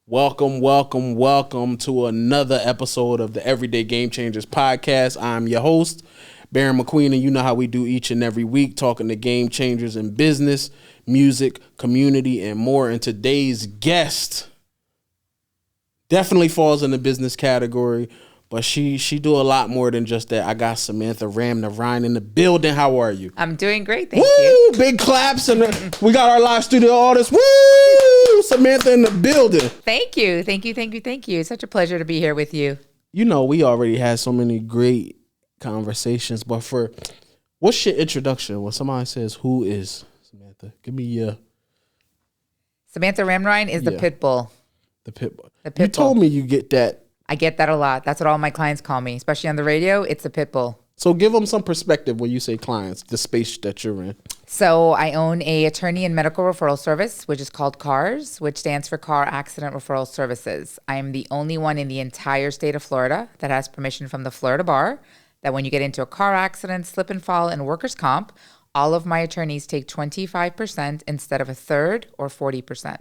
Welcome to another episode of the Everyday Game Changers podcast. I'm your host, Barion McQueen, and you know how we do each and every week, talking to game changers in business, music, community, and more. And today's guest definitely falls in the business category, but she do a lot more than just that. I got Samantha Ramnarine in the building. How are you? I'm doing great, thank you. Big claps, and we got our live studio artist. Woo! Samantha in the building. Thank you. It's such a pleasure to be here with you. You know, we already had so many great conversations, but what's your introduction when somebody says, who is Samantha? Give me your... Samantha Ramnarine is the pit bull. The pit bull. The pit you bull. told me you get that. I get that a lot. That's what all my clients call me, especially on the radio. It's the pit bull. So give them some perspective when you say clients, the space that you're in. So I own a attorney and medical referral service, which is called C.A.R.S, which stands for Car Accident Referral Services. I am the only one in the entire state of Florida that has permission from the Florida Bar that when you get into a car accident, slip and fall, and workers' comp, all of my attorneys take 25% instead of a third or 40%.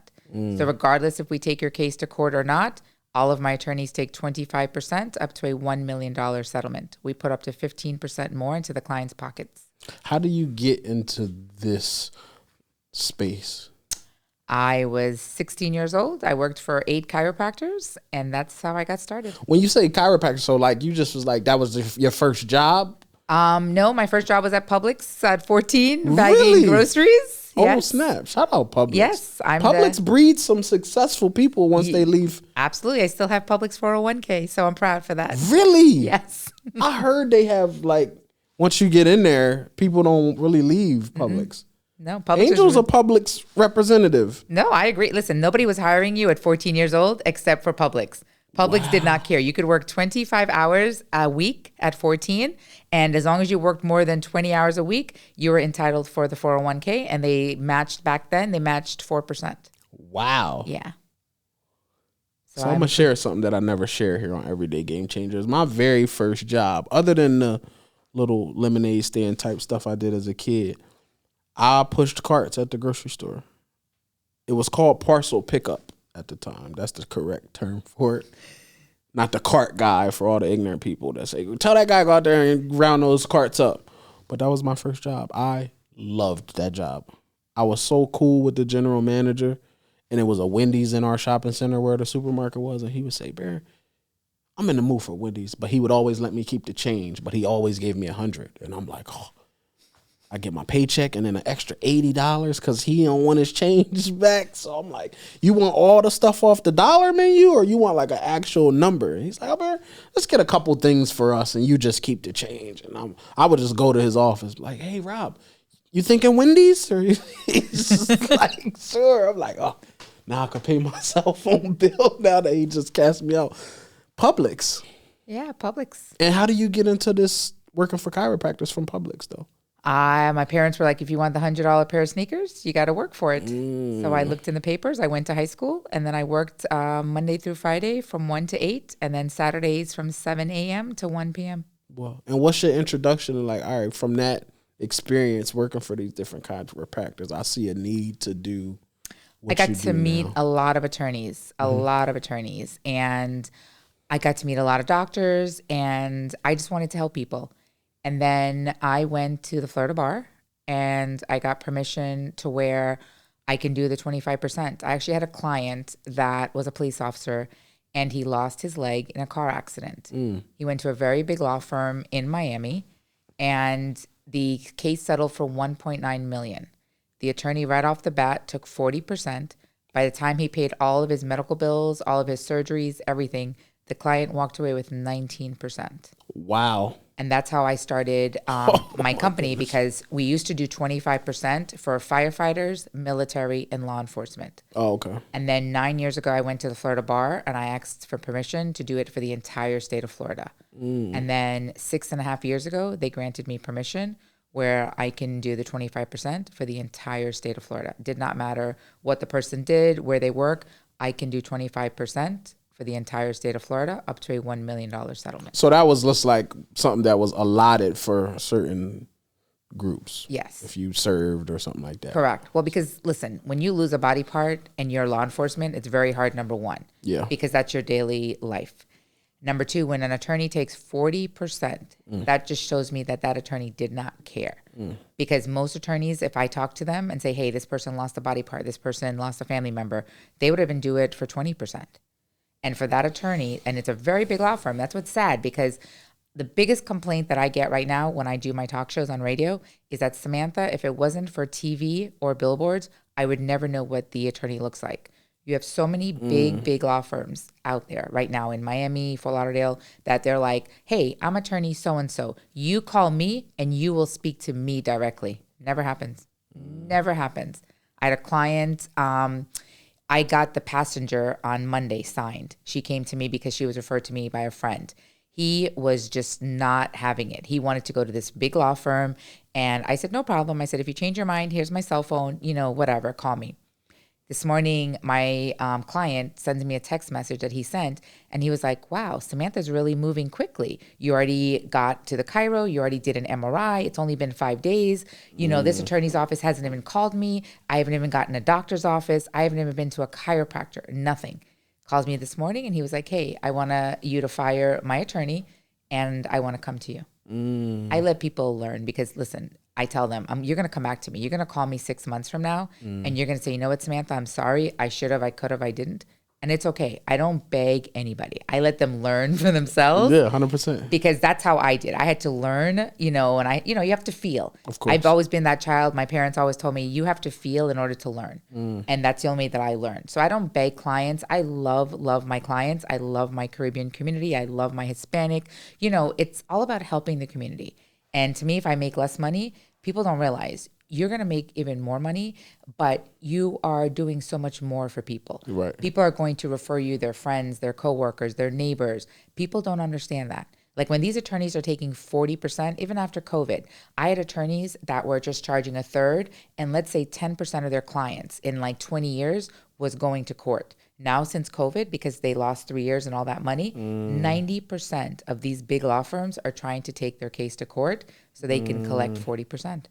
So regardless if we take your case to court or not, all of my attorneys take 25% up to a $1 million settlement. We put up to 15% more into the client's pockets. How do you get into this space? I was 16 years old. I worked for 8 chiropractors, and that's how I got started. When you say chiropractor, so like you just was like, that was your first job? No, my first job was at Publix at 14, Really? bagging groceries. Oh, Yes. snap. Shout out Publix. Yes, Publix breeds some successful people once they leave. Absolutely. I still have Publix 401k, so I'm proud for that. Really? Yes. I heard they have, like, once you get in there, people don't really leave Publix. No, Publix Angel's a Publix representative. No, I agree. Listen, nobody was hiring you at 14 years old except for Publix. Publix did not care. You could work 25 hours a week at 14, and as long as you worked more than 20 hours a week, you were entitled for the 401k, and they matched 4%. Wow. Yeah. So I'm going to share something that I never share here on Everyday Game Changers. My very first job, other than the little lemonade stand type stuff I did as a kid, I pushed carts at the grocery store. It was called parcel pickup at the time. That's the correct term for it. Not the cart guy for all the ignorant people that say, tell that guy to go out there and round those carts up. But that was my first job. I loved that job. I was so cool with the general manager, and it was a Wendy's in our shopping center where the supermarket was, and he would say, Bear, I'm in the mood for Wendy's, but he would always let me keep the change, but he always gave me $100, and I'm like, oh. I get my paycheck and then an extra $80 because he don't want his change back. So I'm like, you want all the stuff off the dollar menu or you want like an actual number? And he's like, oh, man, let's get a couple things for us and you just keep the change. And I would just go to his office like, hey, Rob, you thinking Wendy's? Or he's just like, sure. I'm like, oh, now I can pay my cell phone bill now that he just cast me out. Publix. Yeah, Publix. And how do you get into this working for chiropractors from Publix though? My parents were like, if you want the $100 pair of sneakers, you got to work for it. So I looked in the papers. I went to high school, and then I worked Monday through Friday from 1 to 8, and then Saturdays from 7 a.m. to 1 p.m. Well, and what's your introduction to like, all right, from that experience working for these different chiropractors, I see a need to do what I got to meet a lot of attorneys, and I got to meet a lot of doctors, and I just wanted to help people. And then I went to the Florida Bar and I got permission to where I can do the 25%. I actually had a client that was a police officer and he lost his leg in a car accident. He went to a very big law firm in Miami and the case settled for $1.9 million. The attorney right off the bat took 40%. By the time he paid all of his medical bills, all of his surgeries, everything, the client walked away with 19%. Wow. And that's how I started my company because we used to do 25% for firefighters, military, and law enforcement. Oh, okay. And then 9 years ago, I went to the Florida Bar and I asked for permission to do it for the entire state of Florida. And then 6.5 years ago, they granted me permission where I can do the 25% for the entire state of Florida. Did not matter what the person did, where they work, I can do 25% for the entire state of Florida, up to a $1 million settlement. So that was just like something that was allotted for certain groups. Yes. If you served or something like that. Correct. Well, because listen, when you lose a body part and you're law enforcement, it's very hard, number one. Yeah. Because that's your daily life. Number two, when an attorney takes 40%, that just shows me that that attorney did not care. Because most attorneys, if I talk to them and say, hey, this person lost a body part, this person lost a family member, they would even do it for 20%. And for that attorney, and it's a very big law firm, that's what's sad, because the biggest complaint that I get right now when I do my talk shows on radio is that, Samantha, if it wasn't for TV or billboards, I would never know what the attorney looks like. You have so many big law firms out there right now in Miami, Fort Lauderdale, that they're like, hey, I'm attorney so-and-so. You call me and you will speak to me directly. Never happens. Never happens. I had a client, I got the passenger on Monday signed. She came to me because she was referred to me by a friend. He was just not having it. He wanted to go to this big law firm. And I said, no problem. I said, if you change your mind, here's my cell phone, whatever, call me. This morning, my client sends me a text message that he sent, and he was like, wow, Samantha's really moving quickly. You already got to the Cairo. You already did an MRI. It's only been 5 days. This attorney's office hasn't even called me. I haven't even gotten a doctor's office. I haven't even been to a chiropractor, nothing. Calls me this morning, and he was like, hey, I want you to fire my attorney, and I want to come to you. I let people learn because, listen, I tell them, you're going to come back to me. You're going to call me 6 months from now, and you're going to say, you know what, Samantha, I'm sorry. I should have, I could have, I didn't. And it's okay. I don't beg anybody. I let them learn for themselves. Yeah, 100%. Because that's how I did. I had to learn, and you have to feel. Of course. I've always been that child. My parents always told me, you have to feel in order to learn. And that's the only way that I learned. So I don't beg clients. I love my clients. I love my Caribbean community. I love my Hispanic. It's all about helping the community. And to me, if I make less money, people don't realize you're going to make even more money, but you are doing so much more for people. Right. People are going to refer you their friends, their coworkers, their neighbors. People don't understand that. Like when these attorneys are taking 40%, even after COVID, I had attorneys that were just charging a third, and let's say 10% of their clients in like 20 years was going to court. Now, since COVID, because they lost 3 years and all that money, 90% of these big law firms are trying to take their case to court so they can collect 40%.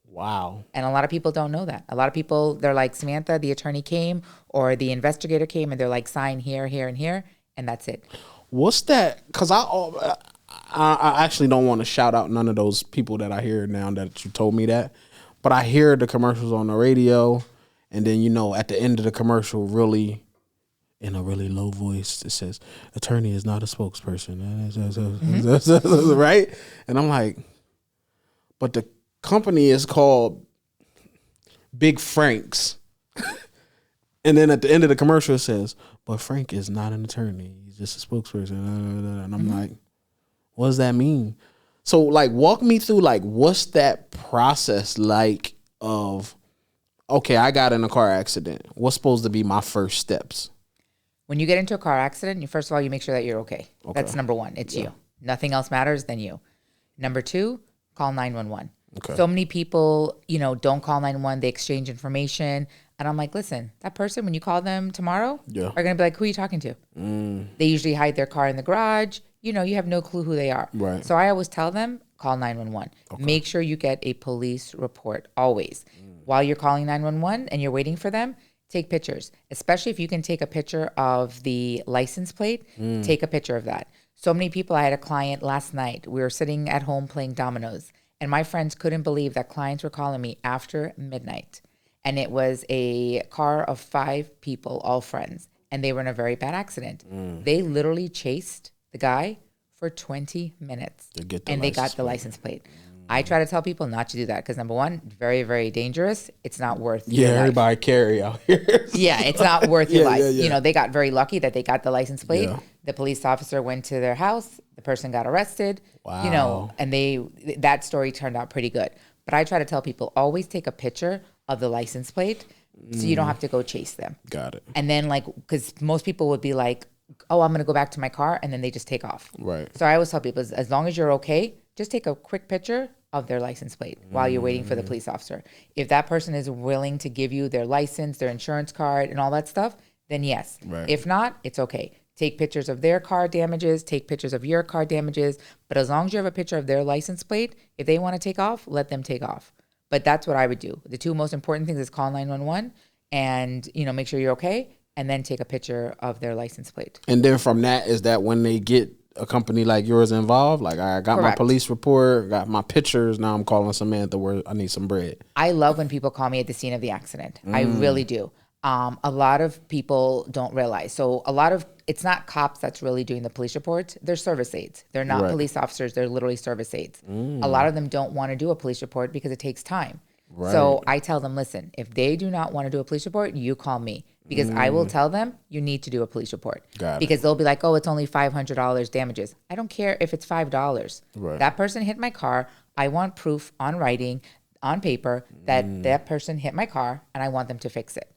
Wow. And a lot of people don't know that. A lot of people, they're like, Samantha, the attorney came or the investigator came, and they're like, sign here, here, and here, and that's it. What's that? Because I actually don't want to shout out none of those people that I hear now that you told me that. But I hear the commercials on the radio, and then, at the end of the commercial, really, in a really low voice, it says, attorney is not a spokesperson. Right? And I'm like, but the company is called Big Frank's. And then at the end of the commercial, it says, but Frank is not an attorney. He's just a spokesperson. And I'm like, what does that mean? So, like, walk me through, like, what's that process like of, okay, I got in a car accident. What's supposed to be my first steps? When you get into a car accident, first of all, you make sure that you're okay. That's number one. It's you. Nothing else matters than you. Number two, call 911. Okay. So many people, don't call 911. They exchange information. And I'm like, listen, that person, when you call them tomorrow, are going to be like, who are you talking to? They usually hide their car in the garage. You have no clue who they are. Right. So I always tell them, call 911. Okay. Make sure you get a police report always. While you're calling 911 and you're waiting for them, take pictures. Especially if you can take a picture of the license plate, take a picture of that. So many people, I had a client last night. We were sitting at home playing dominoes. And my friends couldn't believe that clients were calling me after midnight. And it was a car of 5 people, all friends. And they were in a very bad accident. They literally chased the guy for 20 minutes. They got the license plate. I try to tell people not to do that because, number one, very, very dangerous. It's not worth your life. Everybody carry out here. Yeah, it's not worth your life. They got very lucky that they got the license plate. Yeah. The police officer went to their house. The person got arrested. Wow. And that story turned out pretty good. But I try to tell people, always take a picture of the license plate so you don't have to go chase them. Got it. And then, because most people would be like, oh, I'm going to go back to my car, and then they just take off. Right. So I always tell people, as long as you're okay, just take a quick picture of their license plate while you're waiting for the police officer. If that person is willing to give you their license, their insurance card, and all that stuff, then yes. Right. If not, it's okay. Take pictures of their car damages, take pictures of your car damages. But as long as you have a picture of their license plate, if they want to take off, let them take off. But that's what I would do. The two most important things is call 911 and, make sure you're okay, and then take a picture of their license plate. And then from that, is that when they get a company like yours involved? Like, I got my police report, got my pictures, now I'm calling Samantha where I need some bread. I love when people call me at the scene of the accident. I really do. A lot of people don't realize. So it's not cops that's really doing the police reports. They're service aides. They're not police officers. They're literally service aides. A lot of them don't want to do a police report because it takes time. Right. So I tell them, listen, if they do not want to do a police report, you call me because I will tell them you need to do a police report. Because they'll be like, oh, it's only $500 damages. I don't care if it's $5. Right. That person hit my car. I want proof on writing, on paper, that that person hit my car, and I want them to fix it.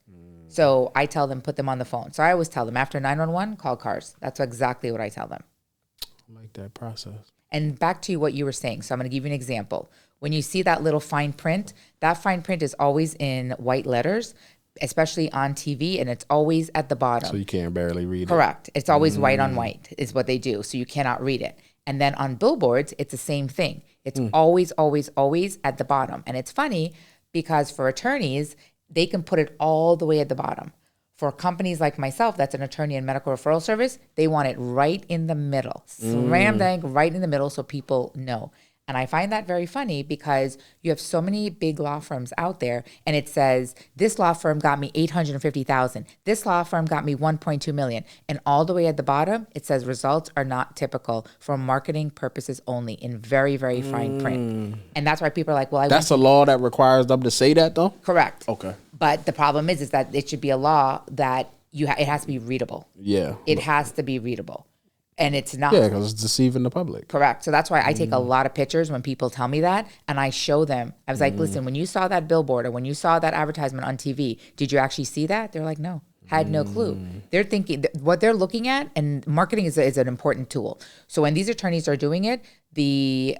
So I tell them, put them on the phone. So I always tell them, after 911, call C.A.R.S. That's exactly what I tell them. I like that process. And back to what you were saying. So I'm going to give you an example. When you see that little fine print, that fine print is always in white letters, especially on TV, and it's always at the bottom. So you can barely read it. Correct. It's always white on white is what they do. So you cannot read it. And then on billboards, it's the same thing. It's always, always, always at the bottom. And it's funny because for attorneys, they can put it all the way at the bottom. For companies like myself, that's an attorney and medical referral service, they want it right in the middle. Slam dunk right in the middle so people know. And I find that very funny because you have so many big law firms out there and it says, this law firm got me $850,000. This law firm got me $1.2 million. And all the way at the bottom, it says results are not typical for marketing purposes only in very, very fine print. And that's why people are like, well, that's a law that requires them to say that though? Correct. Okay. But the problem is that it should be a law that it has to be readable. Yeah. It has to be readable. And it's not. Yeah, because it's deceiving the public. Correct. So that's why I take a lot of pictures when people tell me that, and I show them. I was like, listen, when you saw that billboard or when you saw that advertisement on TV, did you actually see that? They're like, no, had no clue. They're thinking what they're looking at, and marketing is an important tool. So when these attorneys are doing it, the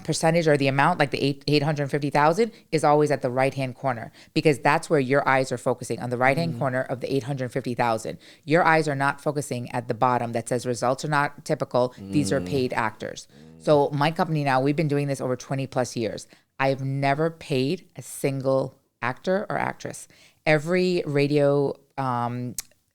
percentage or the amount, like the 850,000, is always at the right-hand corner because that's where your eyes are focusing, on the right-hand corner of the 850,000. Your eyes are not focusing at the bottom that says results are not typical. These are paid actors. So my company now, we've been doing this over 20 plus years. I've never paid a single actor or actress. Every radio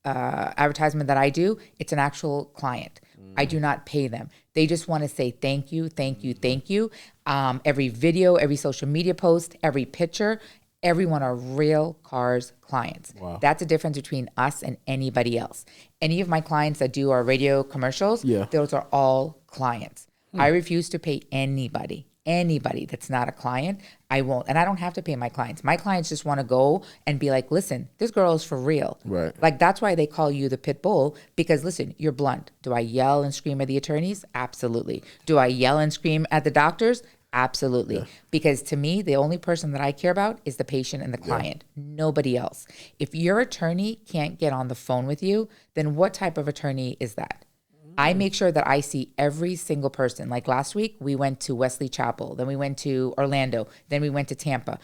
advertisement that I do, it's an actual client. I do not pay them. They just want to say thank you, thank you, thank you. Every video, every social media post, every picture, everyone are real C.A.R.S clients. Wow. That's the difference between us and anybody else. Any of my clients that do our radio commercials, those are all clients. I refuse to pay anybody that's not a client. I won't. And I don't have to pay my clients. My clients just want to go and be like, listen, this girl is for real. Right. Like, that's why they call you the pit bull, because listen, you're blunt. Do I yell and scream at the attorneys? Absolutely. Do I yell and scream at the doctors? Absolutely. Yeah. Because to me, the only person that I care about is the patient and the client, nobody else. If your attorney can't get on the phone with you, then what type of attorney is that? I make sure that I see every single person. Like last week, we went to Wesley Chapel, then we went to Orlando, then we went to Tampa,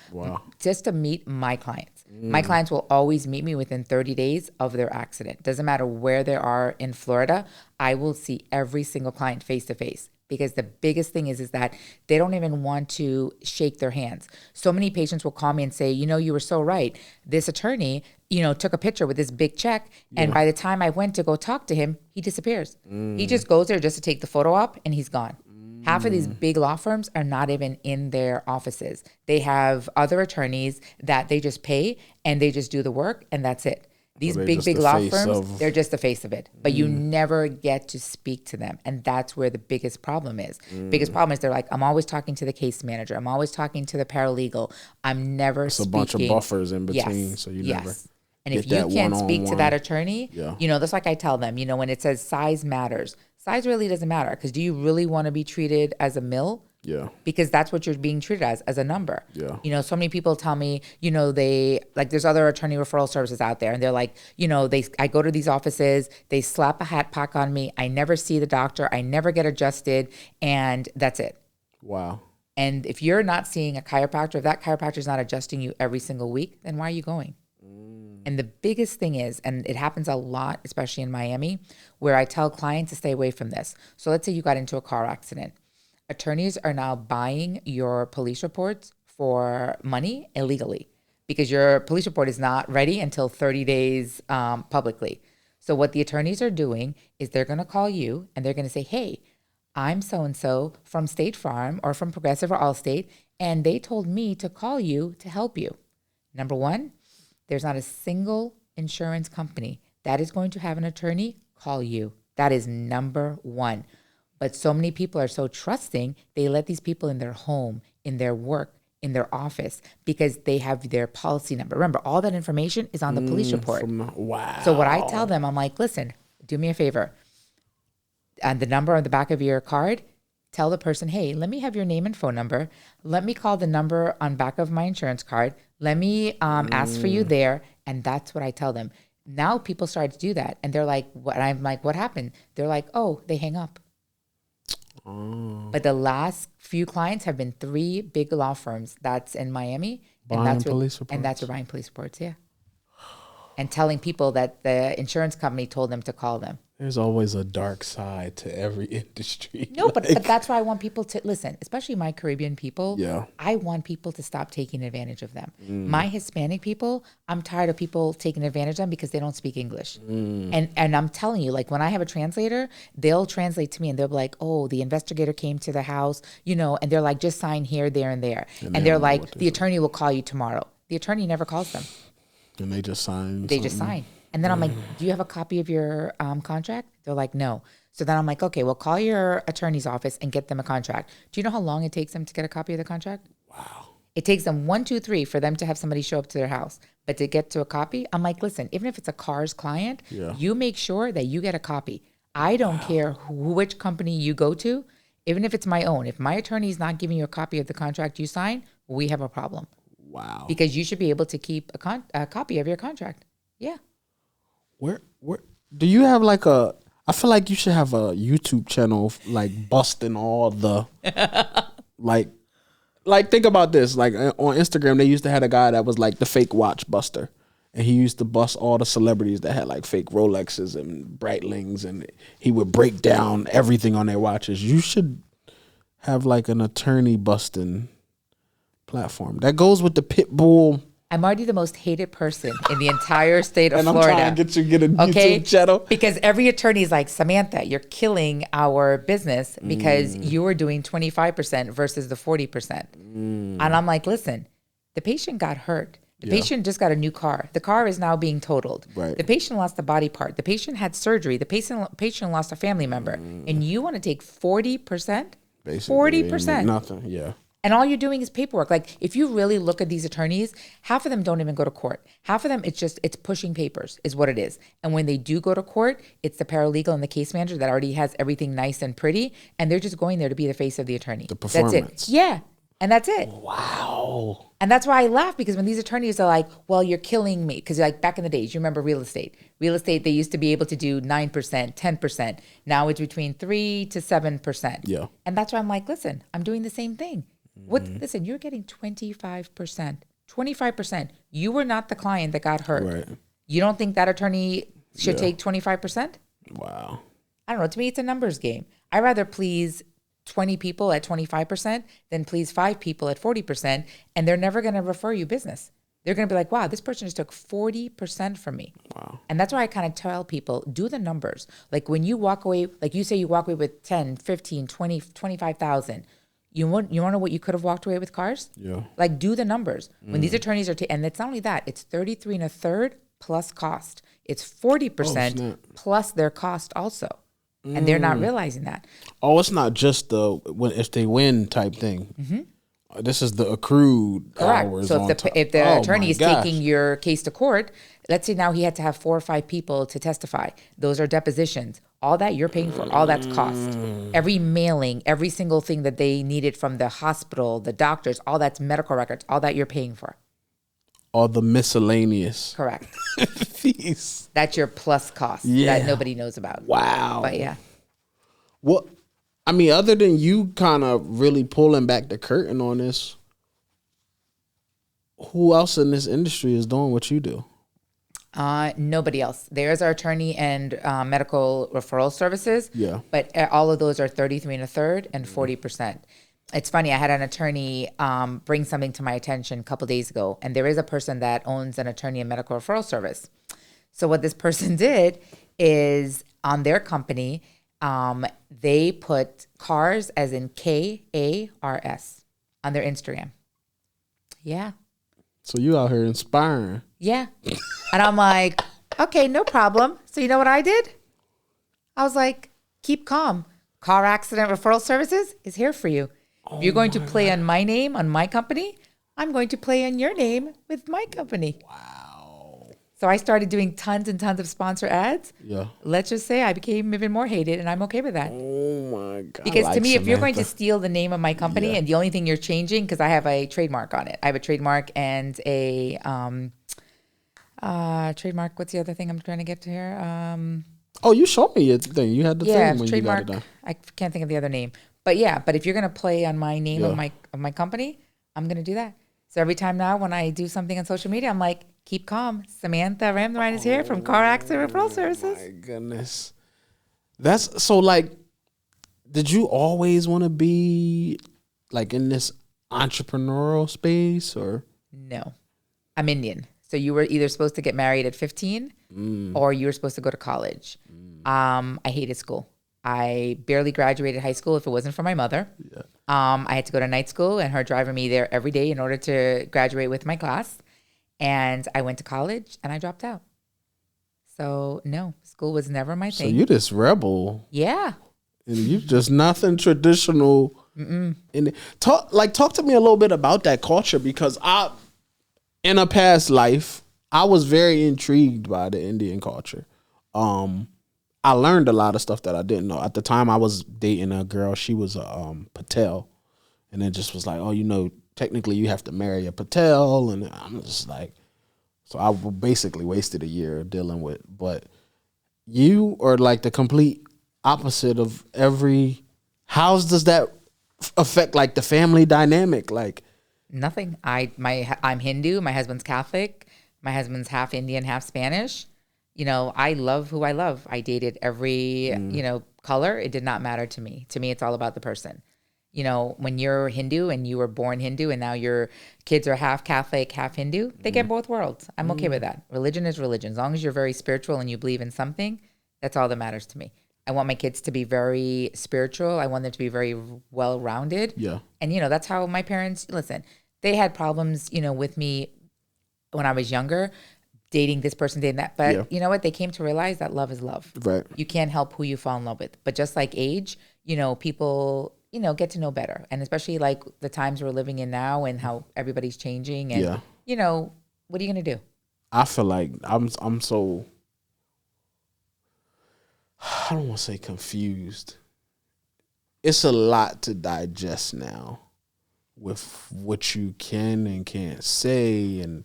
just to meet my clients. My clients will always meet me within 30 days of their accident. Doesn't matter where they are in Florida, I will see every single client face to face. Because the biggest thing is that they don't even want to shake their hands. So many patients will call me and say, you were so right. This attorney, took a picture with this big check. And by the time I went to go talk to him, he disappears. He just goes there just to take the photo op and he's gone. Half of these big law firms are not even in their offices. They have other attorneys that they just pay and they just do the work and that's it. These big law firms, they're just the face of it. But you never get to speak to them. And that's where the biggest problem is. Biggest problem is they're like, I'm always talking to the case manager. I'm always talking to the paralegal. I'm never speaking. It's a bunch of buffers in between, so you never And if you can't speak to that attorney, that's like I tell them, when it says size matters, size really doesn't matter. Because do you really want to be treated as a mill? Yeah. Because that's what you're being treated as a number. Yeah. So many people tell me, there's other attorney referral services out there and they're like, I go to these offices, they slap a hat pack on me. I never see the doctor. I never get adjusted. And that's it. Wow. And if you're not seeing a chiropractor, if that chiropractor is not adjusting you every single week, then why are you going? And the biggest thing is, and it happens a lot, especially in Miami, where I tell clients to stay away from this. So let's say you got into a car accident. Attorneys are now buying your police reports for money illegally because your police report is not ready until 30 days publicly. So what the attorneys are doing is they're going to call you and they're going to say, hey, I'm so-and-so from State Farm or from Progressive or Allstate, and they told me to call you to help you. Number one, there's not a single insurance company that is going to have an attorney call you. That is number one. But so many people are so trusting, they let these people in their home, in their work, in their office, because they have their policy number. Remember, all that information is on the police report. Wow. So what I tell them, I'm like, listen, do me a favor. And the number on the back of your card, tell the person, hey, let me have your name and phone number. Let me call the number on back of my insurance card. Let me ask for you there. And that's what I tell them. Now people start to do that. And they're like, what? And I'm like, what happened? They're like, oh, they hang up. But the last few clients have been 3 big law firms that's in Miami. And that's where buying police reports, yeah. And telling people that the insurance company told them to call them. There's always a dark side to every industry. No, but that's why I want people to listen, especially my Caribbean people. Yeah. I want people to stop taking advantage of them. My Hispanic people, I'm tired of people taking advantage of them because they don't speak English. And I'm telling you, like when I have a translator, they'll translate to me and they'll be like, oh, the investigator came to the house, and they're like, just sign here, there, and there. And they're like, the attorney will call you tomorrow. The attorney never calls them. And they just sign. Just sign. And then I'm like, do you have a copy of your contract? They're like, no. So then I'm like, okay, well, call your attorney's office and get them a contract. Do you know how long it takes them to get a copy of the contract? Wow. It takes them 1, 2, 3 for them to have somebody show up to their house. But to get to a copy, I'm like, listen, even if it's a C.A.R.S client, you make sure that you get a copy. I don't care which company you go to, even if it's my own. If my attorney is not giving you a copy of the contract you sign, we have a problem. Wow. Because you should be able to keep a copy of your contract. Yeah. Where do you have like I feel like you should have a YouTube channel like busting all the like think about this. Like on Instagram they used to have a guy that was like the fake watch buster. And he used to bust all the celebrities that had like fake Rolexes and Breitlings, and he would break down everything on their watches. You should have like an attorney busting platform. That goes with the pit bull. I'm already the most hated person in the entire state of Florida. And I'm trying to get you to get a YouTube channel. Because every attorney is like, Samantha, you're killing our business because you are doing 25% versus the 40%. And I'm like, listen, the patient got hurt. The patient just got a new car. The car is now being totaled. Right. The patient lost a body part. The patient had surgery. The patient lost a family member. And you want to take 40%? Basically, 40%. Nothing, yeah. And all you're doing is paperwork. Like if you really look at these attorneys, half of them don't even go to court. Half of them, it's pushing papers is what it is. And when they do go to court, it's the paralegal and the case manager that already has everything nice and pretty. And they're just going there to be the face of the attorney. The performance. That's it. Yeah. And that's it. Wow. And that's why I laugh, because when these attorneys are like, well, you're killing me. Because like back in the days, you remember real estate. Real estate, they used to be able to do 9%, 10%. Now it's between 3 to 7%. Yeah. And that's why I'm like, listen, I'm doing the same thing. Listen, you're getting 25%. 25%. You were not the client that got hurt. Right. You don't think that attorney should take 25%? Wow. I don't know. To me, it's a numbers game. I'd rather please 20 people at 25% than please 5 people at 40%. And they're never going to refer you business. They're going to be like, wow, this person just took 40% from me. Wow. And that's why I kind of tell people, do the numbers. Like when you walk away, like you say you walk away with 10, 15, 20, 25,000. You want to know what you could have walked away with C.A.R.S? Yeah. Like do the numbers. When these attorneys are, and it's not only that, it's 33 1/3 plus cost. It's 40% plus their cost also. And they're not realizing that. Oh, it's not just if they win type thing. Mm-hmm. This is the accrued hours. So if the attorney is taking your case to court, let's say now he had to have 4 or 5 people to testify. Those are depositions. All that you're paying for, all that's cost. Every mailing, every single thing that they needed from the hospital, the doctors, all that's medical records, all that you're paying for. All the miscellaneous. Correct. Fees. That's your plus cost that nobody knows about. Wow. But yeah. Well, I mean, other than you kind of really pulling back the curtain on this, who else in this industry is doing what you do? Nobody else. There's our attorney and medical referral services. Yeah. But all of those are 33 and a third and 40%. It's funny. I had an attorney bring something to my attention a couple days ago, and there is a person that owns an attorney and medical referral service. So what this person did is on their company, they put C.A.R.S as in K-A-R-S on their Instagram. Yeah. So you out here inspiring. Yeah. And I'm like, okay, no problem. So you know what I did? I was like, keep calm. Car Accident Referral Services is here for you. If you're going to play on my name, on my company, I'm going to play on your name with my company. Wow. So I started doing tons and tons of sponsor ads. Yeah. Let's just say I became even more hated, and I'm okay with that. Oh my God. Because to me, if you're going to steal the name of my company and the only thing you're changing, because I have a trademark on it. I have a trademark and a trademark. What's the other thing I'm trying to get to here? Oh, you showed me your thing. You had the thing when trademark. You got it done. I can't think of the other name. But yeah, but if you're going to play on my name of my company, I'm going to do that. So every time now when I do something on social media, I'm like, keep calm. Samantha Ramnarine is here from C.A.R.S Accident Referral Services. My goodness. That's so like, did you always want to be like in this entrepreneurial space or? No, I'm Indian. So you were either supposed to get married at 15 or you were supposed to go to college. I hated school. I barely graduated high school if it wasn't for my mother. Yeah. I had to go to night school and her driving me there every day in order to graduate with my class. And I went to college and I dropped out. So no, school was never my thing. So you this rebel. Yeah. And you just nothing traditional. Talk to me a little bit about that culture, because in a past life, I was very intrigued by the Indian culture. I learned a lot of stuff that I didn't know. At the time, I was dating a girl. She was a Patel. And it just was like, oh, technically you have to marry a Patel. And I'm just like, so I basically wasted a year dealing with. But you are like the complete opposite of how does that affect like the family dynamic? Like nothing. I'm Hindu. My husband's Catholic. My husband's half Indian, half Spanish. I love who I love. I dated every, color. It did not matter to me. To me, it's all about the person. When you're Hindu and you were born Hindu and now your kids are half Catholic, half Hindu, they get both worlds. I'm okay with that. Religion is religion. As long as you're very spiritual and you believe in something, that's all that matters to me. I want my kids to be very spiritual. I want them to be very well-rounded. Yeah. And, that's how my parents, listen, they had problems, with me when I was younger, dating this person, dating that. But you know what? They came to realize that love is love. Right. You can't help who you fall in love with. But just like age, people, get to know better. And especially like the times we're living in now and how everybody's changing. And, what are you going to do? I feel like I'm so, I don't want to say confused. It's a lot to digest now with what you can and can't say, and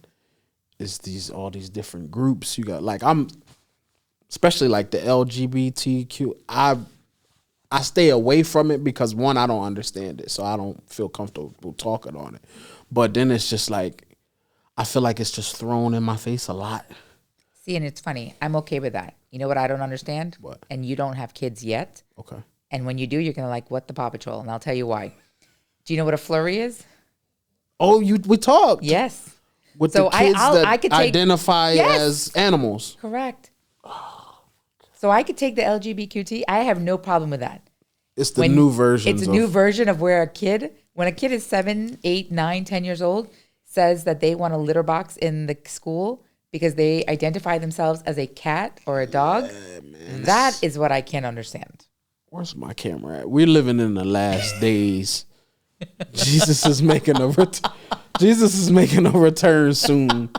it's all these different groups you got. Like especially like the LGBTQ. I stay away from it because one, I don't understand it, so I don't feel comfortable talking on it. But then it's just like I feel like it's just thrown in my face a lot. See, and it's funny. I'm okay with that. You know what I don't understand? What? And you don't have kids yet. Okay. And when you do, you're gonna like, what the Paw Patrol? And I'll tell you why. Do you know what a flurry is? Oh, we talked. Yes. With the kids I could take, identify as animals. Correct. So I could take the LGBTQT. I have no problem with that. It's the new version. It's a new version of where when a kid is 7, 8, 9, 10 years old, says that they want a litter box in the school because they identify themselves as a cat or a dog. Yeah, that is what I can't understand. Where's my camera at? We're living in the last days. Jesus is making a return soon.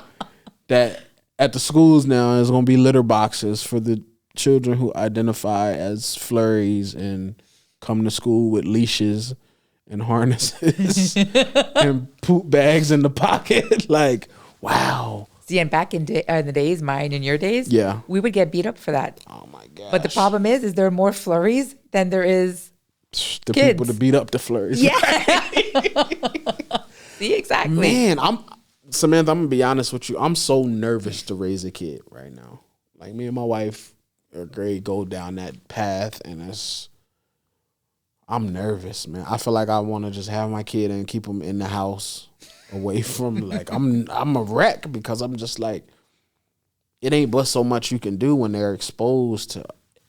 That at the schools now there's gonna be litter boxes for the children who identify as flurries and come to school with leashes and harnesses and poop bags in the pocket. Like, wow. See, and back in the days, mine and your days, we would get beat up for that. Oh my gosh. But the problem is there are more flurries than there is the kids. People to beat up the flurries. Yeah. See, exactly. Man, Samantha, I'm gonna be honest with you. I'm so nervous to raise a kid right now. Like me and my wife are great, go down that path, and I'm nervous, man. I feel like I want to just have my kid and keep him in the house, away from like I'm a wreck because I'm just like, it ain't but so much you can do when they're exposed to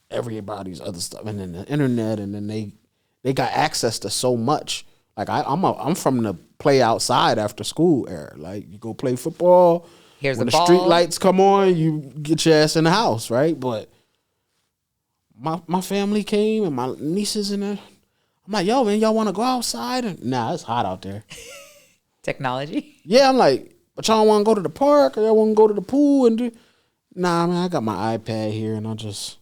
everybody's other stuff, and then the internet, and then they got access to so much. Like I'm from the play outside after school era. Like you go play football. Here's when the the ball. street lights come on, you get your ass in the house, right? But my family came and my nieces in there. I'm like, yo, man, y'all want to go outside? And, nah, it's hot out there. Technology. Yeah, I'm like, but y'all want to go to the park or y'all want to go to the pool and do? Nah, man, I got my iPad here and I'm just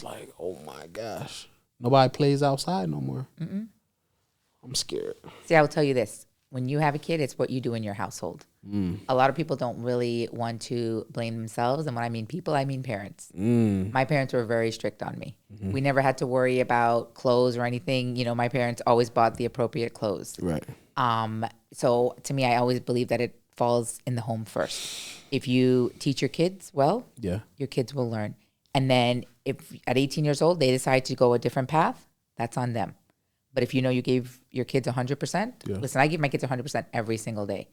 like, oh my gosh, nobody plays outside no more. Mm-mm. I'm scared. See, I will tell you this. When you have a kid, it's what you do in your household. A lot of people don't really want to blame themselves. And when I mean people, I mean parents. My parents were very strict on me. We never had to worry about clothes or anything. You know, my parents always bought the appropriate clothes. Right. So to me, I always believe that it falls in the home first. If you teach your kids well, Yeah. your kids will learn. And then if at 18 years old, they decide to go a different path, that's on them. But if you know you gave your kids 100%, listen, I give my kids 100% every single day.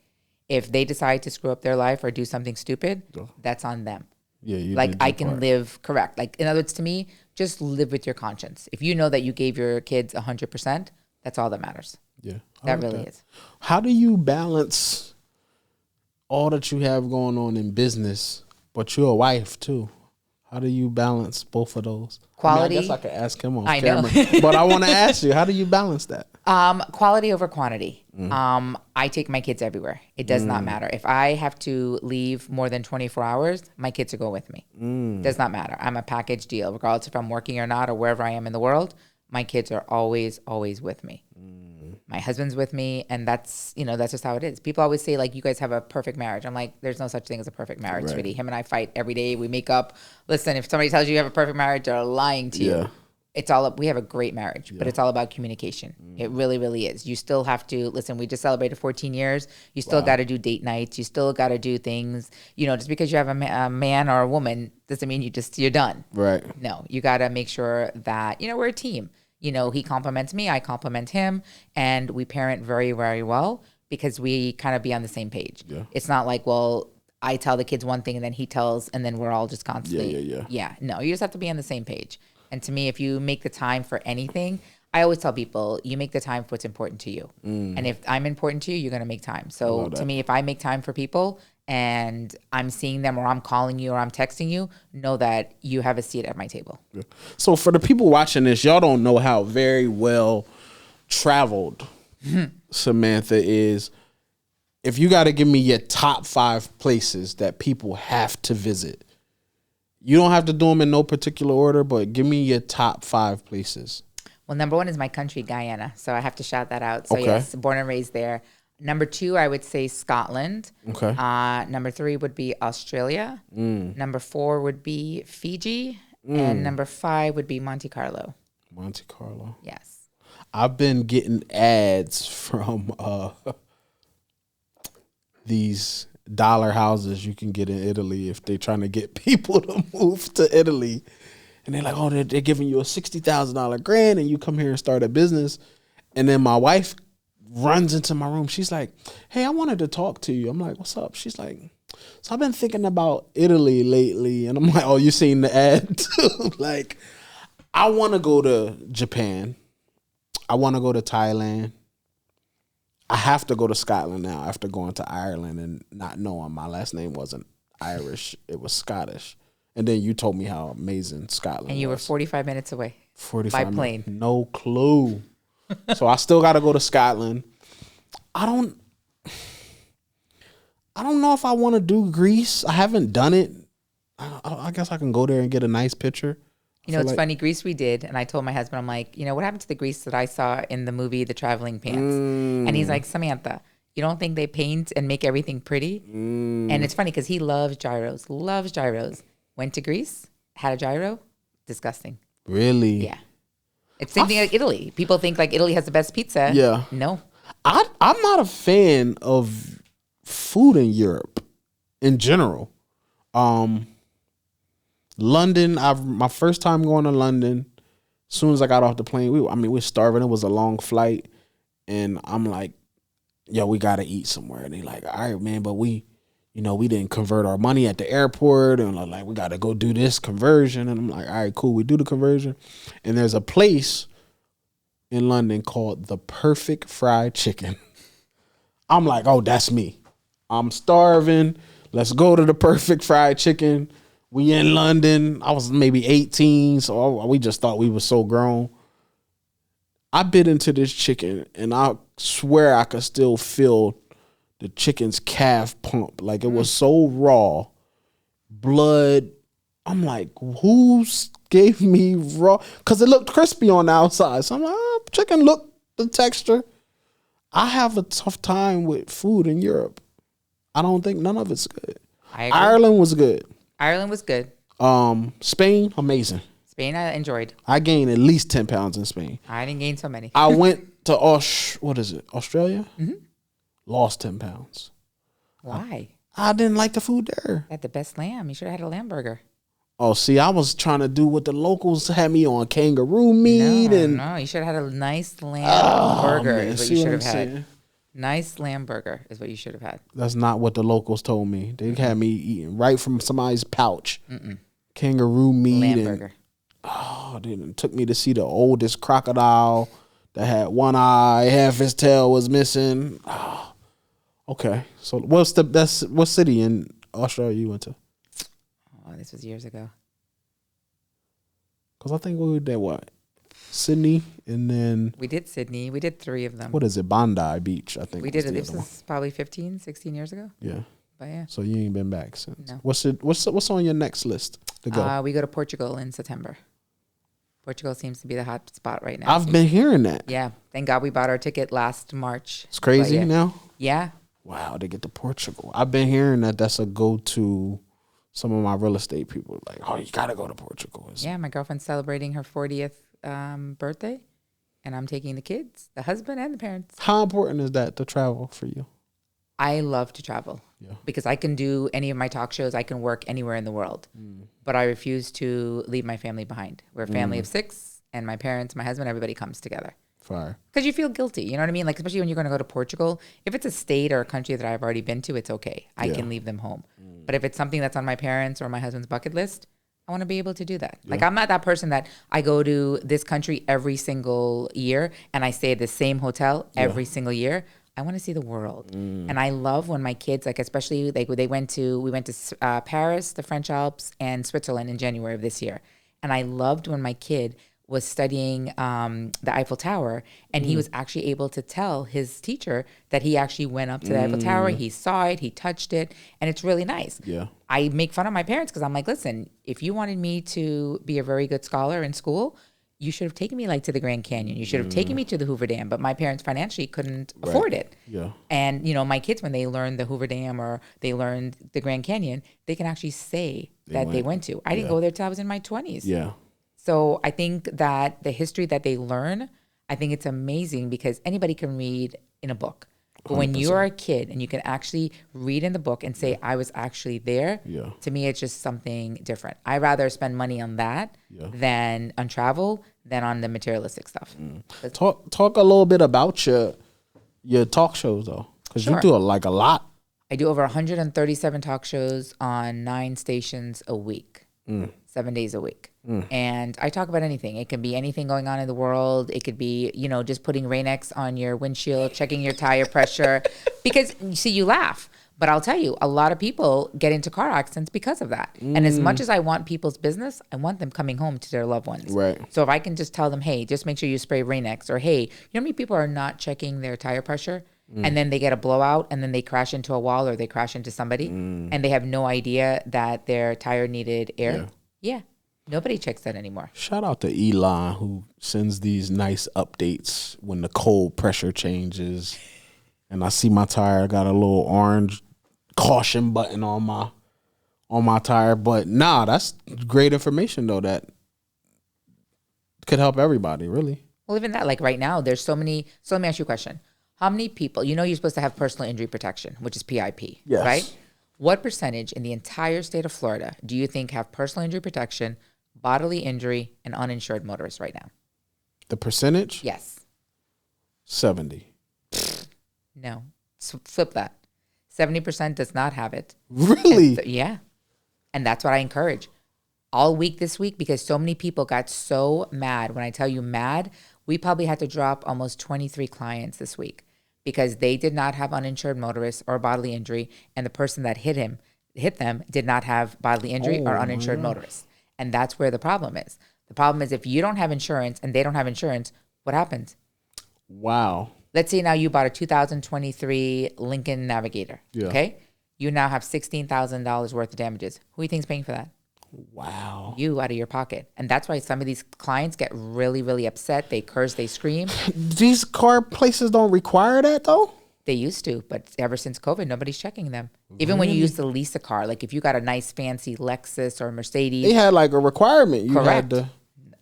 If they decide to screw up their life or do something stupid, that's on them. Yeah, you like did I your can part. live correct. Like in other words, to me, just live with your conscience. If you know that you gave your kids 100%, that's all that matters. Yeah, That really is. How do you balance all that you have going on in business, but you're a wife too? How do you balance both of those? Quality. I guess I could ask him off I know. camera, but I want to ask you, how do you balance that? Quality over quantity. I take my kids everywhere. It does not matter. If I have to leave more than 24 hours, my kids will go with me. Does not matter. I'm a package deal. Regardless if I'm working or not or wherever I am in the world, my kids are always, always with me. My husband's with me, and that's just how it is. People always say, like, you guys have a perfect marriage. I'm like, there's no such thing as a perfect marriage, Right. sweetie. Him and I fight every day. We make up. Listen, if somebody tells you you have a perfect marriage, they're lying to you. Yeah. It's all we have a great marriage, but it's all about communication. It really, really is. You still have to listen. We just celebrated 14 years. You still got to do date nights. You still got to do things. Just because you have a man or a woman doesn't mean you're done. Right. No, you got to make sure that we're a team. He compliments me, I compliment him, and we parent very, very well because we kind of be on the same page. Yeah. It's not like, well, I tell the kids one thing and then he tells, and then we're all just constantly. Yeah. No, you just have to be on the same page. And to me, if you make the time for anything, I always tell people, you make the time for what's important to you. And if I'm important to you, you're going to make time. So to me, if I make time for people and I'm seeing them or I'm calling you or I'm texting you, know that you have a seat at my table. Yeah. So for the people watching this, y'all don't know how very well traveled Samantha is. If you got to give me your top 5 places that people have to visit, you don't have to do them in no particular order, but give me your top 5 places. Well, number 1 is my country, Guyana. So I have to shout that out. So Okay. yes, born and raised there. Number 2, I would say Scotland. Okay. Number 3 would be Australia. Number 4 would be Fiji. And number 5 would be Monte Carlo. Monte Carlo. Yes. I've been getting ads from these dollar houses you can get in Italy if they're trying to get people to move to Italy. And they're like, oh, they're giving you a $60,000 grant and you come here and start a business. And then my wife runs into my room. She's like, hey, I wanted to talk to you. I'm like, what's up? She's like, so I've been thinking about Italy lately. And I'm like, oh, you seen the ad too? Like, I want to go to Japan. I want to go to Thailand. I have to go to Scotland now after going to Ireland and not knowing my last name wasn't Irish. It was Scottish. And then you told me how amazing Scotland was. And you were 45 minutes away. 45 by plane. No clue. So I still got to go to Scotland. I don't know if I want to do Greece. I haven't done it. I guess I can go there and get a nice picture. It's funny. Greece we did. And I told my husband, I'm like, what happened to the Greece that I saw in the movie The Traveling Pants? And he's like, Samantha, you don't think they paint and make everything pretty? And it's funny because he loves gyros. Went to Greece, had a gyro. Disgusting. Really? Yeah. It's the same thing like Italy. People think like Italy has the best pizza. Yeah. No. I'm not a fan of food in Europe in general. London, my first time going to London, as soon as I got off the plane, we were starving. It was a long flight. And I'm like, yo, we got to eat somewhere. And they like, all right, man, but we didn't convert our money at the airport. And like, we got to go do this conversion. And I'm like, all right, cool. We do the conversion. And there's a place in London called the Perfect Fried Chicken. I'm like, oh, that's me. I'm starving. Let's go to the Perfect Fried Chicken. We in London. I was maybe 18, so we just thought we were so grown. I bit into this chicken, and I swear I could still feel the chicken's calf pump. Like, it was so raw. Blood. I'm like, who gave me raw? Because it looked crispy on the outside. So I'm like, oh, chicken look the texture. I have a tough time with food in Europe. I don't think none of it's good. Ireland was good. Ireland was good. Spain, amazing. Spain, I enjoyed. I gained at least 10 pounds in Spain. I didn't gain so many. I went to Australia? Mm-hmm. Lost 10 pounds. Why? I didn't like the food there. Had the best lamb. You should have had a lamb burger. Oh, see, I was trying to do what the locals had me on, kangaroo meat. No, you should have had a nice lamb burger. Man, is what you should have had. Nice lamb burger is what you should have had. That's not what the locals told me. They had me eating right from somebody's pouch. Kangaroo meat. Lamb burger. It took me to see the oldest crocodile that had one eye, half his tail was missing. Oh, okay. So what city in Australia you went to? Oh, this was years ago. Because I think we did what? Sydney, and then... We did Sydney. We did 3 of them. What is it? Bondi Beach, I think. We did it. This was probably 15, 16 years ago. Yeah. But yeah. So you ain't been back since. No. What's on your next list to go? We go to Portugal in September. Portugal seems to be the hot spot right now. I've been hearing that. Yeah. Thank God we bought our ticket last March. It's crazy now? Yeah. Wow, to get to Portugal. I've been hearing that's a go-to. Some of my real estate people like, oh, you got to go to Portugal. Yeah, my girlfriend's celebrating her 40th birthday, and I'm taking the kids, the husband, and the parents. How important is that to travel for you? I love to travel because I can do any of my talk shows. I can work anywhere in the world, but I refuse to leave my family behind. We're a family of 6, and my parents, my husband, everybody comes together. Fire. Because you feel guilty. You know what I mean? Like, especially when you're going to go to Portugal. If it's a state or a country that I've already been to, it's okay. I can leave them home. But if it's something that's on my parents' or my husband's bucket list, I want to be able to do that. Yeah. Like, I'm not that person that I go to this country every single year and I stay at the same hotel every single year. I want to see the world. And I love when my kids, like, especially like we went to Paris, the French Alps, and Switzerland in January of this year. And I loved when my kid was studying the Eiffel Tower, and he was actually able to tell his teacher that he actually went up to the Eiffel Tower, he saw it, he touched it, and it's really nice. Yeah. I make fun of my parents because I'm like, listen, if you wanted me to be a very good scholar in school, you should have taken me like to the Grand Canyon. You should have taken me to the Hoover Dam, but my parents financially couldn't afford it. Yeah. And, you know, my kids, when they learned the Hoover Dam or they learned the Grand Canyon, they can actually say they went to. I didn't go there till I was in my 20s. Yeah. So I think that the history that they learn, I think it's amazing because anybody can read in a book. But 100%. When you're a kid and you can actually read in the book and say, I was actually there, to me, it's just something different. I'd rather spend money on that than on travel than on the materialistic stuff. Talk a little bit about your talk shows, though, because you do a lot. I do over 137 talk shows on 9 stations a week, 7 days a week. And I talk about anything. It can be anything going on in the world. It could be, you know, just putting Rain-X on your windshield, checking your tire pressure. Because, you see, you laugh. But I'll tell you, a lot of people get into car accidents because of that. And as much as I want people's business, I want them coming home to their loved ones. Right. So if I can just tell them, hey, just make sure you spray Rain-X. Or, hey, you know how many people are not checking their tire pressure? And then they get a blowout and then they crash into a wall or they crash into somebody. And they have no idea that their tire needed air. Yeah. Nobody checks that anymore. Shout out to Elon, who sends these nice updates when the cold pressure changes. And I see my tire got a little orange caution button on my tire. But nah, that's great information, though, that could help everybody, really. Well, even that, like right now, there's so many. So let me ask you a question. How many people, you're supposed to have personal injury protection, which is PIP, Yes. right? What percentage in the entire state of Florida do you think have personal injury protection, bodily injury, and uninsured motorists right now? The percentage? Yes. 70. No. Flip that. 70% does not have it. Really? Yeah. And that's what I encourage. All week this week, because so many people got so mad. When I tell you mad, we probably had to drop almost 23 clients this week because they did not have uninsured motorists or bodily injury, and the person that hit them did not have bodily injury or uninsured motorists. And that's where the problem is. The problem is if you don't have insurance and they don't have insurance, what happens? Wow. Let's say now you bought a 2023 Lincoln Navigator. Yeah. Okay? You now have $16,000 worth of damages. Who do you think's paying for that? Wow. You out of your pocket. And that's why some of these clients get really, really upset. They curse, they scream. These car places don't require that though? They used to, but ever since COVID, nobody's checking them. Even when you used to lease a car, like if you got a nice fancy Lexus or Mercedes. They had like a requirement. You Correct. Had to...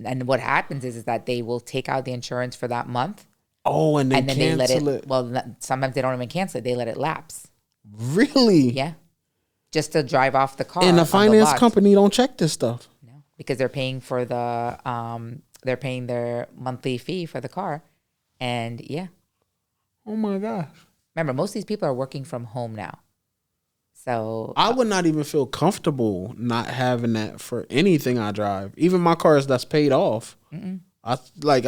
And what happens is that they will take out the insurance for that month. Oh, and then they let it. Well, sometimes they don't even cancel it. They let it lapse. Really? Yeah. Just to drive off the car. And the finance company don't check this stuff. No, because they're paying for they're paying their monthly fee for the car. And yeah. Oh my gosh. Remember, most of these people are working from home now. So I would not even feel comfortable not having that for anything I drive. Even my cars that's paid off. I like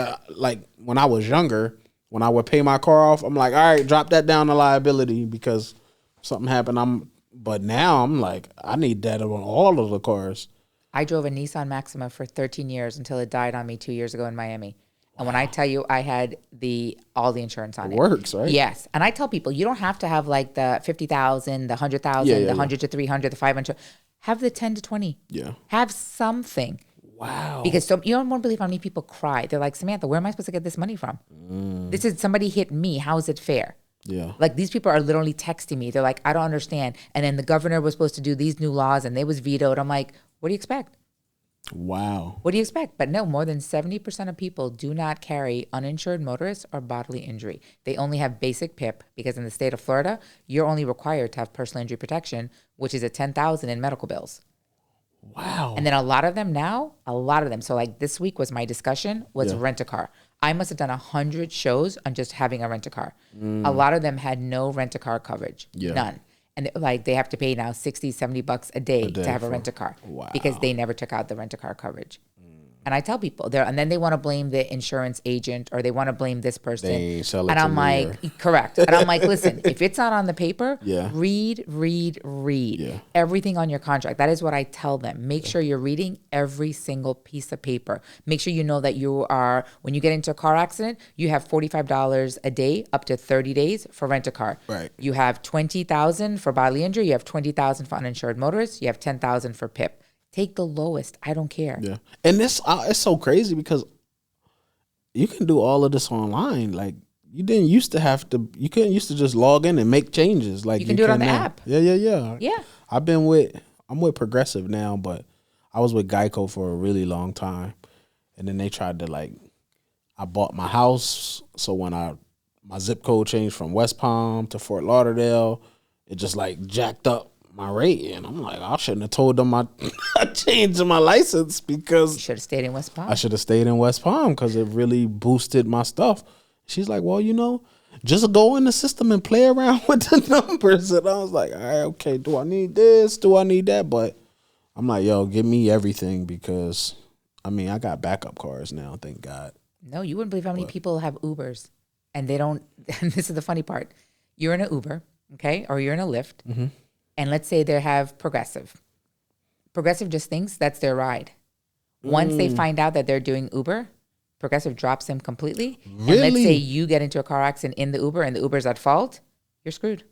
when I was younger, when I would pay my car off, I'm like, all right, drop that down to liability because something happened. But now I'm like, I need that on all of the cars. I drove a Nissan Maxima for 13 years until it died on me 2 years ago in Miami. And when I tell you I had all the insurance on it. It works, right? Yes. And I tell people, you don't have to have like the 50,000, the 100,000, the 100 to 300, the 500. Have the 10 to 20. Yeah. Have something. Wow. Because you don't want to believe how many people cry. They're like, Samantha, where am I supposed to get this money from? This is somebody hit me. How is it fair? Yeah. Like these people are literally texting me. They're like, I don't understand. And then the governor was supposed to do these new laws and they was vetoed. I'm like, what do you expect? Wow. What do you expect? But no, more than 70% of people do not carry uninsured motorists or bodily injury. They only have basic PIP because in the state of Florida, you're only required to have personal injury protection, which is a $10,000 in medical bills. Wow. And then a lot of them. So like this week was my discussion was rent a car. I must have done 100 shows on just having a rent a car. A lot of them had no rent a car coverage. Yeah. None. And like they have to pay now $60, $70 a day to have a rent a car because they never took out the rent a car coverage. And I tell people and then they want to blame the insurance agent or they want to blame this person. They sell it and to I'm me like, correct. And I'm like, listen, if it's not on the paper, Yeah. read Yeah. everything on your contract. That is what I tell them. Make sure you're reading every single piece of paper. Make sure you know that when you get into a car accident, you have $45 a day up to 30 days for rent a car. Right. You have $20,000 for bodily injury. You have $20,000 for uninsured motorists. You have $10,000 for PIP. Take the lowest. I don't care. Yeah. And this it's so crazy because you can do all of this online. Like you couldn't used to just log in and make changes. Like you can do it on the now. app. Yeah. Yeah. I'm with Progressive now, but I was with Geico for a really long time. And then they tried to I bought my house. So when my zip code changed from West Palm to Fort Lauderdale, it just jacked up my rate, and I'm like, I shouldn't have told them I changed my license because You should have stayed in West Palm. I should have stayed in West Palm because it really boosted my stuff. She's like, well, just go in the system and play around with the numbers. And I was like, all right, okay, do I need this? Do I need that? But I'm like, yo, give me everything because, I got backup cars now, thank God. No, you wouldn't believe how many people have Ubers and they don't. And this is the funny part. You're in an Uber, okay, or you're in a Lyft. Mm-hmm. And let's say they have Progressive. Progressive just thinks that's their ride. Once they find out that they're doing Uber, Progressive drops them completely. Really? And let's say you get into a car accident in the Uber and the Uber's at fault, you're screwed.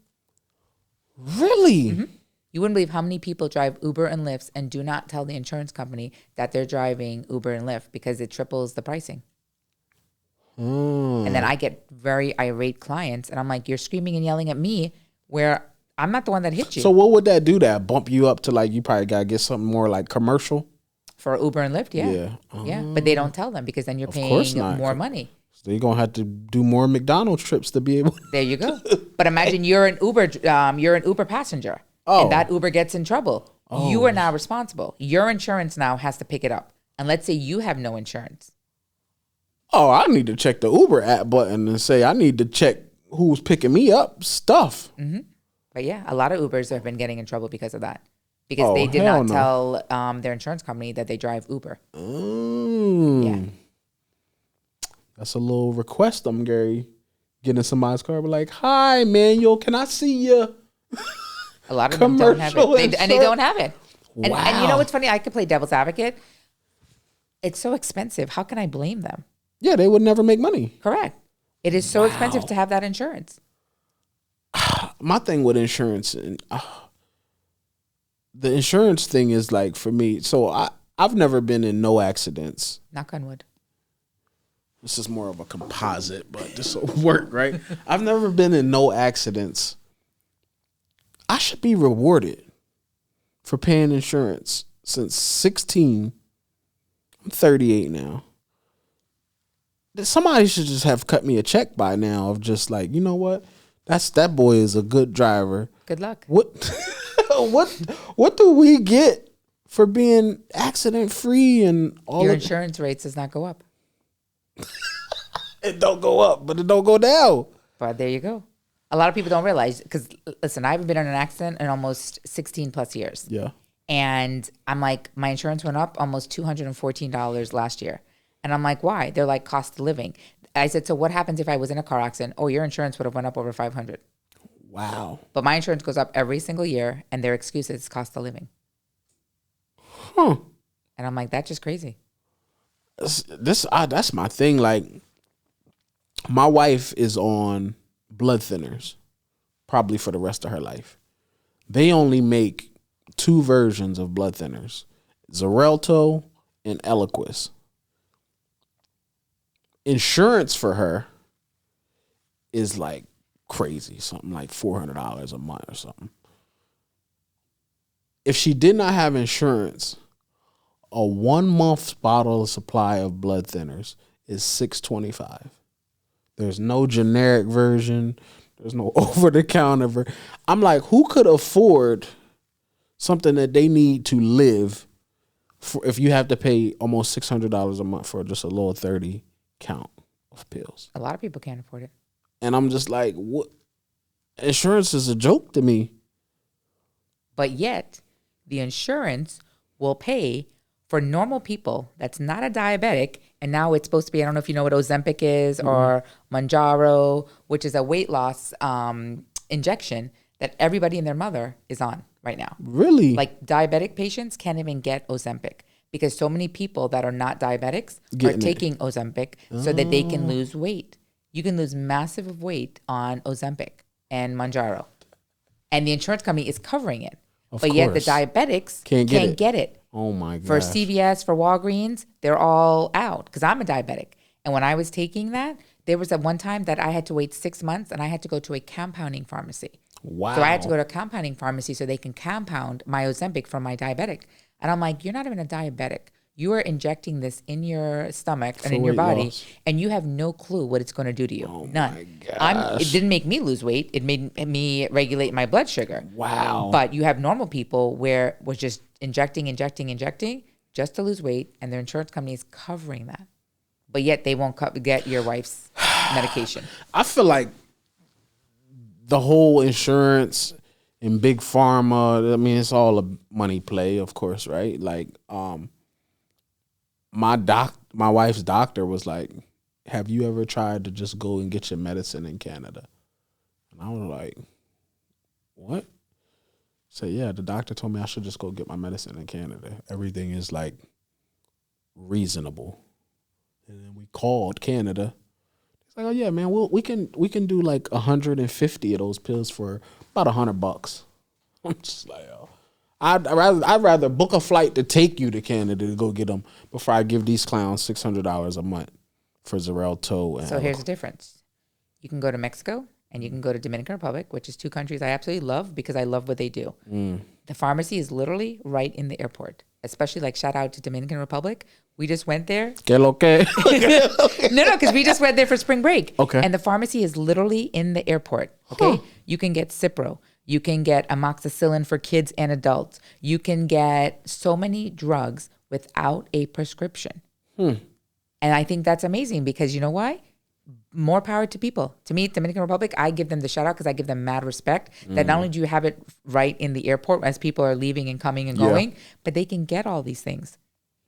Really? Mm-hmm. You wouldn't believe how many people drive Uber and Lyfts and do not tell the insurance company that they're driving Uber and Lyft because it triples the pricing. And then I get very irate clients and I'm like, you're screaming and yelling at me where I'm not the one that hit you. So what would that do? That bump you up to you probably got to get something more commercial? For Uber and Lyft, yeah. Yeah. Yeah, but they don't tell them because then you're paying more money. So they're gonna have to do more McDonald's trips to be able. There you go. But imagine you're an Uber passenger, and that Uber gets in trouble. You are now responsible. Your insurance now has to pick it up. And let's say you have no insurance. Oh, I need to check the Uber app button and say I need to check who's picking me up stuff. Mm-hmm. But yeah, a lot of Ubers have been getting in trouble because of that. Because they did not tell their insurance company that they drive Uber. Yeah. That's a little request, Gary. Get in somebody's car, be like, "Hi, Manuel, can I see you?" A lot of them don't have it, and they don't have it. And, and you know what's funny? I could play devil's advocate. It's so expensive. How can I blame them? Yeah, they would never make money. Correct. It is so expensive to have that insurance. My thing with insurance, and the insurance thing is like for me. So I've never been in no accidents. Knock on wood. This is more of a composite, but this will work, right? I've never been in no accidents. I should be rewarded for paying insurance since 16. I'm 38 now. Somebody should just have cut me a check by now of just like, you know what? That boy is a good driver. Good luck. What do we get for being accident free and all your insurance rates does not go up. It don't go up, but it don't go down. But there you go. A lot of people don't realize, because listen, I haven't been in an accident in almost 16 plus years. Yeah. And I'm like, my insurance went up almost $214 last year. And I'm like, why? They're like, cost of living. I said, so what happens if I was in a car accident? Oh, your insurance would have went up over $500. Wow. But my insurance goes up every single year, and their excuse is cost of living. Huh. And I'm like, that's just crazy. That's my thing. Like, my wife is on blood thinners, probably for the rest of her life. They only make 2 versions of blood thinners, Xarelto and Eliquis. Insurance for her is like crazy, something like $400 a month or something. If she did not have insurance, a 1 month bottle supply of blood thinners is $625. There's no generic version. There's no over the counter version. I'm like, who could afford something that they need to live for if you have to pay almost $600 a month for just a little 30 count of pills? A lot of people can't afford it. And I'm just like, what? Insurance is a joke to me. But yet, the insurance will pay for normal people that's not a diabetic. And now it's supposed to be, I don't know if you know what Ozempic is, or Mounjaro, which is a weight loss injection that everybody and their mother is on right now. Really? Like diabetic patients can't even get Ozempic because so many people that are not diabetics are taking Ozempic so that they can lose weight. You can lose massive weight on Ozempic and Mounjaro. And the insurance company is covering it. But yet the diabetics can't get it. Oh my God. For CVS, for Walgreens, they're all out because I'm a diabetic. And when I was taking that, there was at one time that I had to wait 6 months and I had to go to a compounding pharmacy. Wow. So I had to go to a compounding pharmacy so they can compound my Ozempic from my diabetic. And I'm like, you're not even a diabetic. You are injecting this in your stomach and in your body, and you have no clue what it's going to do to you. Oh None. My gosh. It didn't make me lose weight. It made me regulate my blood sugar. Wow. But you have normal people where we're just injecting just to lose weight, and their insurance company is covering that. But yet they won't get your wife's medication. I feel like the whole insurance and big pharma, I mean, it's all a money play, of course, right? Like, my wife's doctor was like, have you ever tried to just go and get your medicine in Canada? And I was like, what? So yeah, the doctor told me I should just go get my medicine in Canada. Everything is like reasonable. And then we called Canada. It's like, oh yeah, man, we can do like 150 of those pills for about $100. I'm just like, oh. I'd rather book a flight to take you to Canada to go get them before I give these clowns $600 a month for Xarelto. So here's the difference. You can go to Mexico and you can go to Dominican Republic, which is 2 countries I absolutely love because I love what they do. The pharmacy is literally right in the airport. especially like shout out to Dominican Republic. We just went there. Que lo que? No, because we just went there for spring break. Okay. And the pharmacy is literally in the airport. Okay. You can get Cipro. You can get amoxicillin for kids and adults. You can get so many drugs without a prescription. And I think that's amazing because you know why? More power to people. To me, Dominican Republic, I give them the shout out because I give them mad respect that not only do you have it right in the airport as people are leaving and coming and going, but they can get all these things.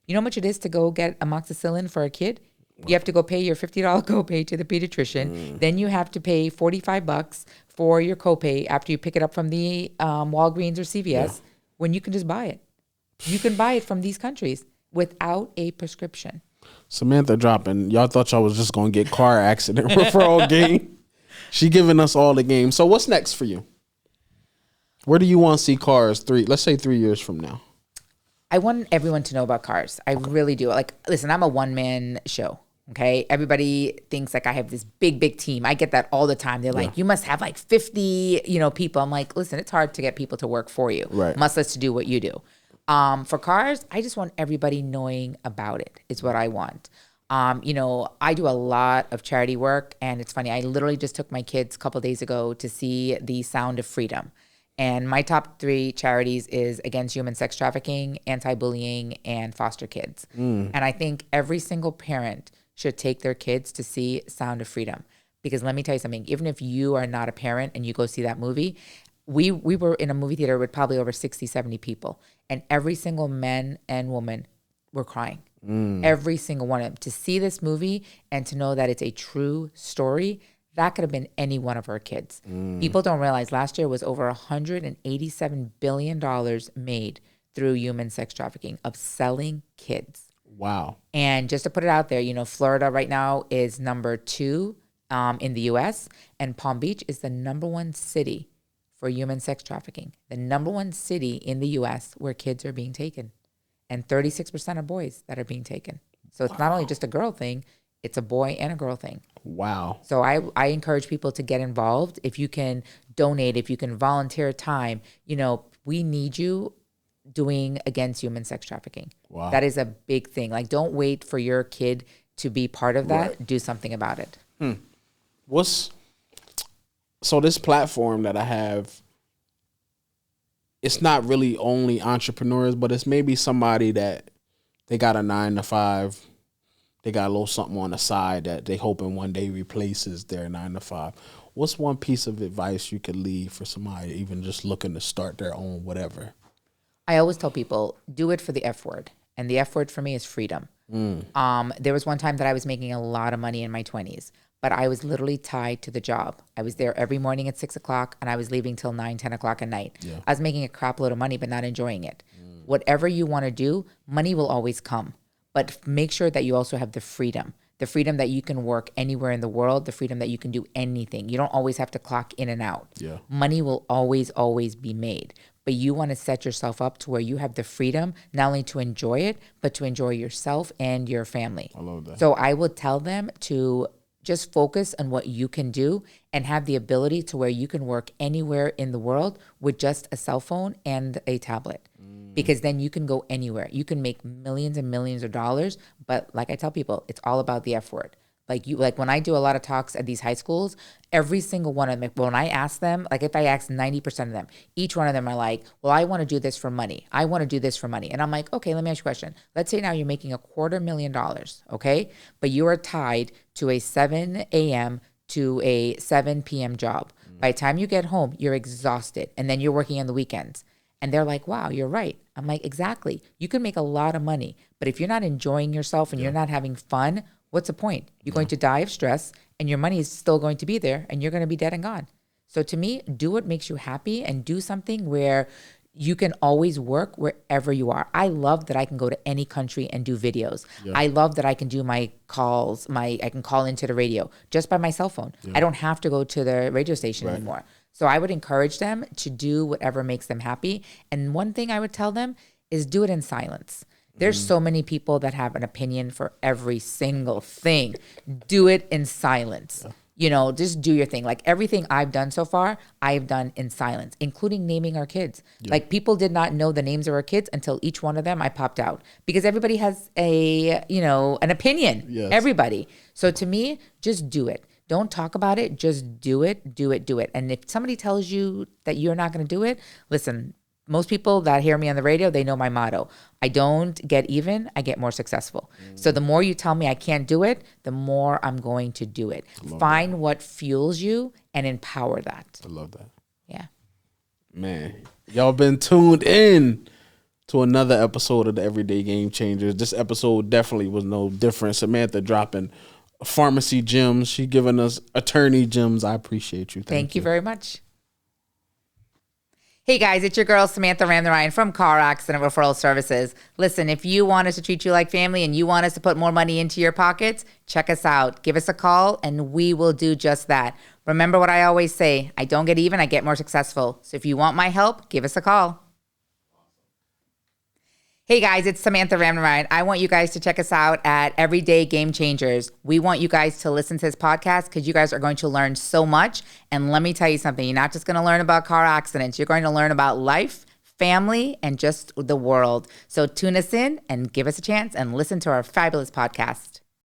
You know how much it is to go get amoxicillin for a kid? You have to go pay your $50 copay to the pediatrician. Then you have to pay $45 for your copay after you pick it up from the Walgreens or CVS when you can just buy it. You can buy it from these countries without a prescription. Samantha dropping. Y'all thought y'all was just going to get car accident referral game. She giving us all the game. So what's next for you? Where do you want to see cars let's say 3 years from now? I want everyone to know about C.A.R.S. I really do. Like, listen, I'm a one-man show. Okay. Everybody thinks like I have this big team. I get that all the time. They're like, you must have like 50, people. I'm like, listen, it's hard to get people to work for you. Right. Much less to do what you do. For C.A.R.S, I just want everybody knowing about it is what I want. I do a lot of charity work and it's funny. I literally just took my kids a couple of days ago to see The Sound of Freedom. And my top 3 charities is against human sex trafficking, anti-bullying, and foster kids. And I think every single parent should take their kids to see Sound of Freedom. Because let me tell you something, even if you are not a parent and you go see that movie, we were in a movie theater with probably over 60, 70 people. And every single man and woman were crying. Every single one of them. To see this movie and to know that it's a true story, that could have been any one of our kids. People don't realize last year was over $187 billion made through human sex trafficking of selling kids. Wow. And just to put it out there, Florida right now is number 2 in the U.S. and Palm Beach is the number 1 city for human sex trafficking. The number 1 city in the U.S. where kids are being taken. And 36% are boys that are being taken. So it's not only just a girl thing, it's a boy and a girl thing. Wow. So I encourage people to get involved. If you can donate, if you can volunteer time, we need you doing against human sex trafficking. Wow. That is a big thing. Like, don't wait for your kid to be part of that. Right. Do something about it. So this platform that I have, it's not really only entrepreneurs, but it's maybe somebody that they got a 9-to-5. They got a little something on the side that they hoping one day replaces their 9-to-5. What's one piece of advice you could leave for somebody even just looking to start their own whatever? I always tell people, do it for the F word. And the F word for me is freedom. There was one time that I was making a lot of money in my 20s, but I was literally tied to the job. I was there every morning at 6 o'clock and I was leaving till 9, 10 o'clock at night. Yeah. I was making a crap load of money, but not enjoying it. Whatever you want to do, money will always come. But make sure that you also have the freedom that you can work anywhere in the world, the freedom that you can do anything. You don't always have to clock in and out. Yeah. Money will always be made. But you want to set yourself up to where you have the freedom, not only to enjoy it, but to enjoy yourself and your family. I love that. So I would tell them to just focus on what you can do and have the ability to where you can work anywhere in the world with just a cell phone and a tablet. Because then you can go anywhere. You can make millions and millions of dollars. But like I tell people, it's all about the F word. Like when I do a lot of talks at these high schools, every single one of them, when I ask them, like if I ask 90% of them, each one of them are like, well, I want to do this for money. I want to do this for money. And I'm like, okay, let me ask you a question. Let's say now you're making $250,000, okay? But you are tied to a 7 a.m. to a 7 p.m. job. By the time you get home, you're exhausted. And then you're working on the weekends. And they're like, wow, you're right. I'm like, exactly. You can make a lot of money, but if you're not enjoying yourself and you're not having fun, what's the point? You're going to die of stress and your money is still going to be there and you're going to be dead and gone. So to me, do what makes you happy and do something where you can always work wherever you are. I love that I can go to any country and do videos. Yeah. I love that I can do my calls, I can call into the radio just by my cell phone. Yeah. I don't have to go to the radio station anymore. So I would encourage them to do whatever makes them happy. And one thing I would tell them is do it in silence. There's so many people that have an opinion for every single thing. Do it in silence. Yeah. just do your thing. Like everything I've done so far, I've done in silence, including naming our kids. Yeah. Like people did not know the names of our kids until each one of them I popped out, because everybody has an opinion. Yes. Everybody. So to me, just do it. Don't talk about it. Just do it, do it, do it. And if somebody tells you that you're not going to do it, listen, most people that hear me on the radio, they know my motto. I don't get even, I get more successful. So the more you tell me I can't do it, the more I'm going to do it. Find what fuels you and empower that. I love that. Yeah. Man, y'all been tuned in to another episode of the Everyday Game Changers. This episode definitely was no different. Samantha dropping pharmacy gems. She giving us attorney gems. I appreciate you. Thank you very much. Hey guys, it's your girl Samantha Ramnarine from C.A.R.S. Accident Referral Services. Listen, if you want us to treat you like family and you want us to put more money into your pockets, check us out. Give us a call and we will do just that. Remember what I always say, I don't get even, I get more successful. So if you want my help, give us a call. Hey guys, it's Samantha Ramnarine. I want you guys to check us out at Everyday Game Changers. We want you guys to listen to this podcast because you guys are going to learn so much. And let me tell you something, you're not just going to learn about car accidents. You're going to learn about life, family, and just the world. So tune us in and give us a chance and listen to our fabulous podcast.